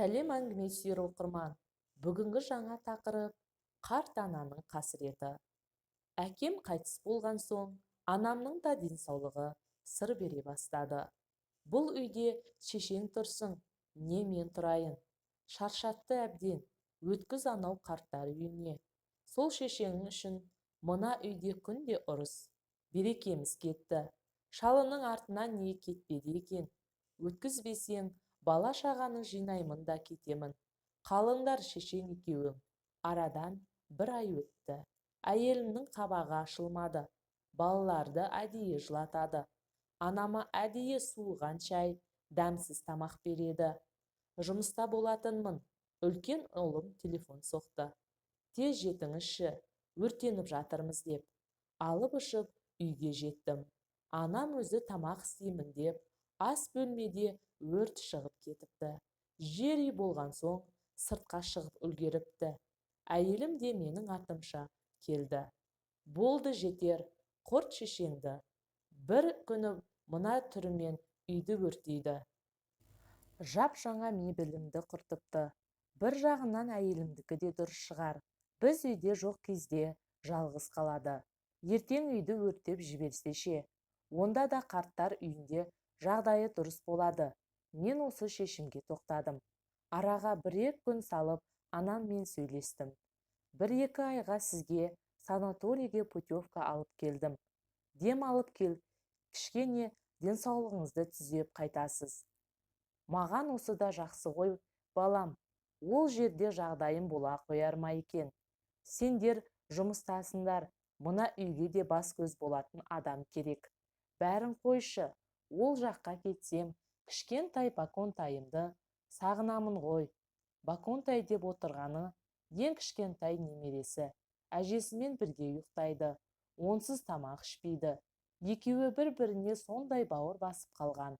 Сәлем әңгіме сүйер оқырман. Бүгінгі жаңа тақырып қарт ананың қасіреті. Әкем қайтыс болған соң, анамның да денсаулығы сыр бере бастады. Бұл үйде шешең тұрсын, не мен тұрайын. Шаршатты әбден, өткіз анау қарттар үйіне. Сол шешең үшін мына үйде күнде ұрыс. Берекеміз кетті. Шалының артынан не кетпеді екен. Өткізбесең, бала-шағаны жинаймын да кетемін. Қалыңдар шешең екеуің. Арадан бір ай өтті. Әйелімнің қабағы ашылмады. Балаларды әдейі жылатады. Анама әдейі суыған шай, дәмсіз тамақ береді. Жұмыста болатынмын. Үлкен ұлым телефон соқты. Тез жетіңізші, өртеніп жатырмыз деп. Алып ұшып үйге жеттім. Анам өзі тамақ істеймін деп, ас бөлмеде өрт шығып кетіпті. Жер үй болған соң сыртқа шығып үлгеріпті. Әйелім де менің артымша келді. Болды жетер, құрт шешеңді. Бір күні мына түрімен үйді өртейді. Жап-жаңа мебелімді құртыпты. Бір жағынан әйелімдікі де дұрыс шығар. Біз үйде жоқ кезде жалғыз қалады. Ертең үйді өртеп жіберсе ше. Онда да қарттар үйінде жағдайы дұрыс болады. Мен осы шешімге тоқтадым. Араға бір-екі күн салып, анаммен сөйлестім. Бір-екі айға сізге санаторийге путевка алып келдім. Дем алып кел, кішкене денсаулығыңызды түзеп қайтасыз. Маған осы да жақсы ғой, балам. Ол жерде жағдайым бола қояр ма екен. Сендер жұмыстасыңдар, мына үйге де бас көз болатын адам керек. Бәрін қойшы, ол жаққа кетсем, кішкентай Баконтайымды сағынамын ғой. Баконтай деп отырғаны ең кішкентай немересі. Әжесімен бірге ұйықтайды, онсыз тамақ ішпейді. Екеуі бір-біріне сондай бауыр басып қалған.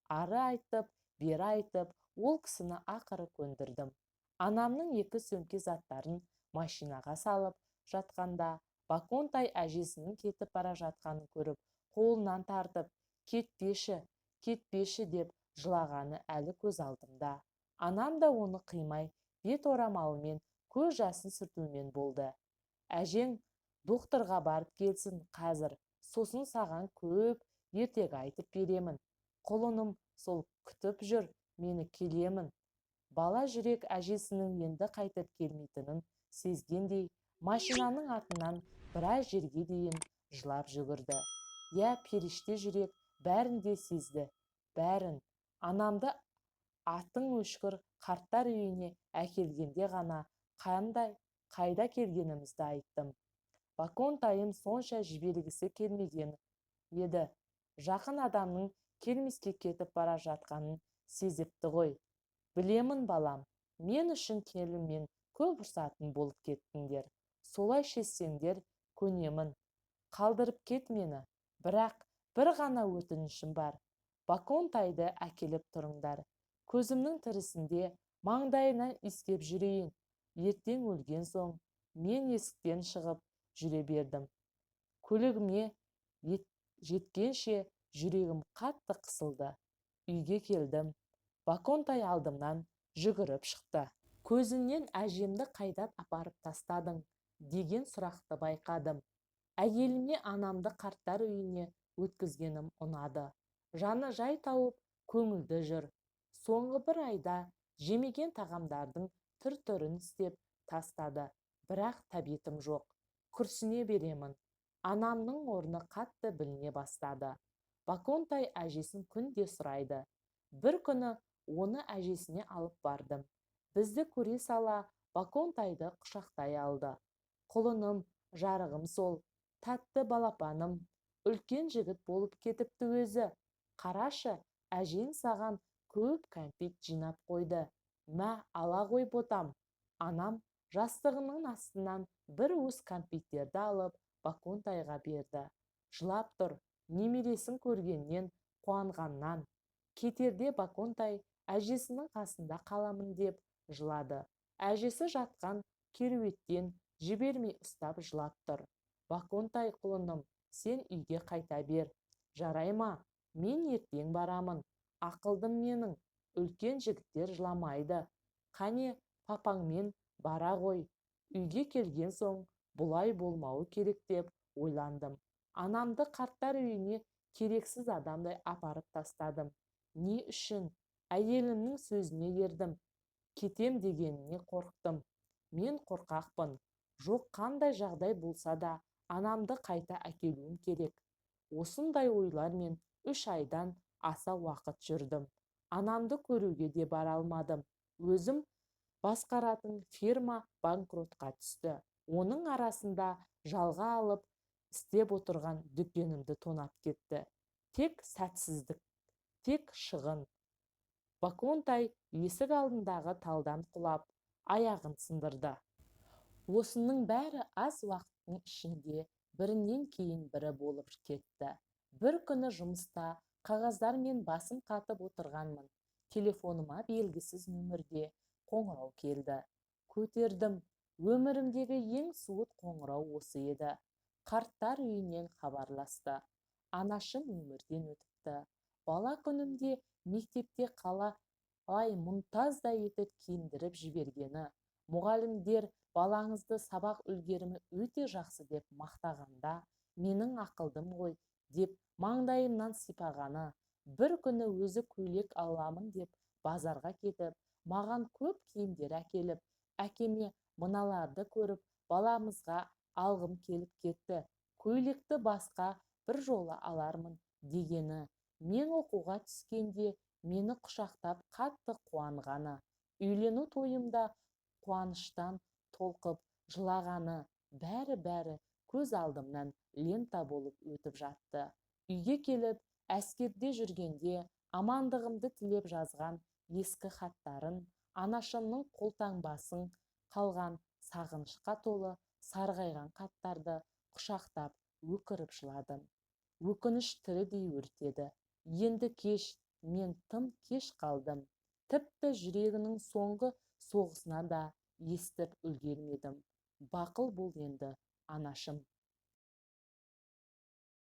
Ары айтып, бері айтып, ол кісіні ақыры көндірдім. Анамның екі сөмке заттарын машинаға салып жатқанда, Баконтай әжесінің кетіп бара жатқанын көріп, қолынан тартып, кетпеші, кетпеші деп жылағаны әлі көз алдымда. Анам да оны қимай, бет орамалымен көз жасын сүртумен болды. Әжең докторға барып келсін қазір, сосын саған көп ертегі айтып беремін. Құлыным сол күтіп жүр, мені келемін. Бала жүрек әжесінің енді қайтып келмейтінін сезгендей, машинаның артынан біраз жерге дейін жылап жүгірді. Я, періште жүрек бәрін де сезді, бәрін. Анамды аттың өшкір қарттар үйіне әкелгенде ғана қайда келгенімізді айттым. Баконтайым сонша жібергісі келмеген еді. Жақын адамның келмеске кетіп бара жатқанын сезіпті ғой. Білемін, балам, мен үшін келумен көп ұрсатын болып кеттіңдер. Солай шешсеңдер, көнемін. Қалдырып кет мені. Бірақ бір ғана өтінішім бар. Баконтайды әкеліп тұрыңдар. Көзімнің тірісінде маңдайынан иіскеп жүрейін. Ертең өлген соң мен есіктен шығып жүре бердім. Көлігіме жеткенше жүрегім қатты қысылды. Үйге келдім. Баконтай алдымнан жүгіріп шықты. Көзінен әжемді қайда апарып тастадың деген сұрақты байқадым. Әйеліме анамды қарттар үйіне өткізгенім ұнады. Жаны жай тауып, көңілді жүр. Соңғы бір айда жемеген тағамдардың түр-түрін істеп тастады. Бірақ тәбетім жоқ. Күрсіне беремін. Анамның орны қатты біліне бастады. Баконтай әжесін күнде сұрайды. Бір күні оны әжесіне алып бардым. Бізді көре сала Баконтайды құшақтай алды. Құлыным, жарығым сол, тәтті балапаным, үлкен жігіт болып кетіпті өзі. Қарашы, әжең саған көп кәмпит жинап қойды. Мә, ала ғой ботам. Анам жастығының астынан бір уыс кәмпиттерді алып Баконтайға берді. Жылап тұр, немересін көргеннен қуанғаннан. Кетерде Баконтай әжесінің қасында қаламын деп жылады. Әжесі жатқан кереуеттен жібермей ұстап жылап тұр. Баконтай, құлыным, сен үйге қайта бер. Жарай ма? Мен ертең барамын. Ақылдым менің. Үлкен жігіттер жыламайды. Қане, папаңмен бара ғой. Үйге келген соң бұлай болмауы керек деп ойландым. Анамды қарттар үйіне керексіз адамдай апарып тастадым. Не үшін? Әйелімнің сөзіне ердім. Кетем дегеніне қорықтым. Мен қорқақпын. Жоқ, қандай жағдай болса да анамды қайта әкелуім керек. Осындай ойлармен 3 айдан аса уақыт жүрдім. Анамды көруге де бара алмадым. Өзім басқаратын фирма банкротқа түсті. Оның арасында жалға алып істеп отырған дүкенімді тонап кетті. Тек сәтсіздік, тек шығын. Баконтай есік алдындағы талдан құлап, аяғын сындырды. Осының бәрі аз уақыттың ішінде бірінен кейін бірі болып кетті. Бір күні жұмыста қағаздармен басым қатып отырғанмын. Телефоныма белгісіз нөмірде қоңырау келді. Көтердім. Өмірімдегі ең суыт қоңырау осы еді. Қарттар үйінен хабарласты. Анашым өмірден өтіпті. Бала күнімде мектепте қалай мұнтаздай етіп киіндіріп жібергені, мұғалімдер балаңызды сабақ үлгерімі өте жақсы деп мақтағанда, менің ақылдым ғой деп маңдайымнан сипағаны, бір күні өзі көйлек аламын деп базарға кетіп, маған көп киімдер әкеліп, әкеме мыналарды көріп, баламызға алғым келіп кетті, көйлекті басқа бір жолы алармын дегені, мен оқуға түскенде мені құшақтап қатты қуанғаны, үйлену тойымда қуаныштан толқып жылағаны, бәрі көз алдымнан лента болып өтіп жатты. Үйге келіп, әскерде жүргенде амандығымды тілеп жазған ескі хаттарын, анашымның қолтаңбасын қалған сағынышқа толы сарғайған хаттарды құшақтап өкіріп жыладым. Өкініш тірідей өртеді. Енді кеш, мен тым кеш қалдым. Тіпті жүрегінің соңғы соғысына да естіп үлгермедім. Бақыл бол енді, анашым.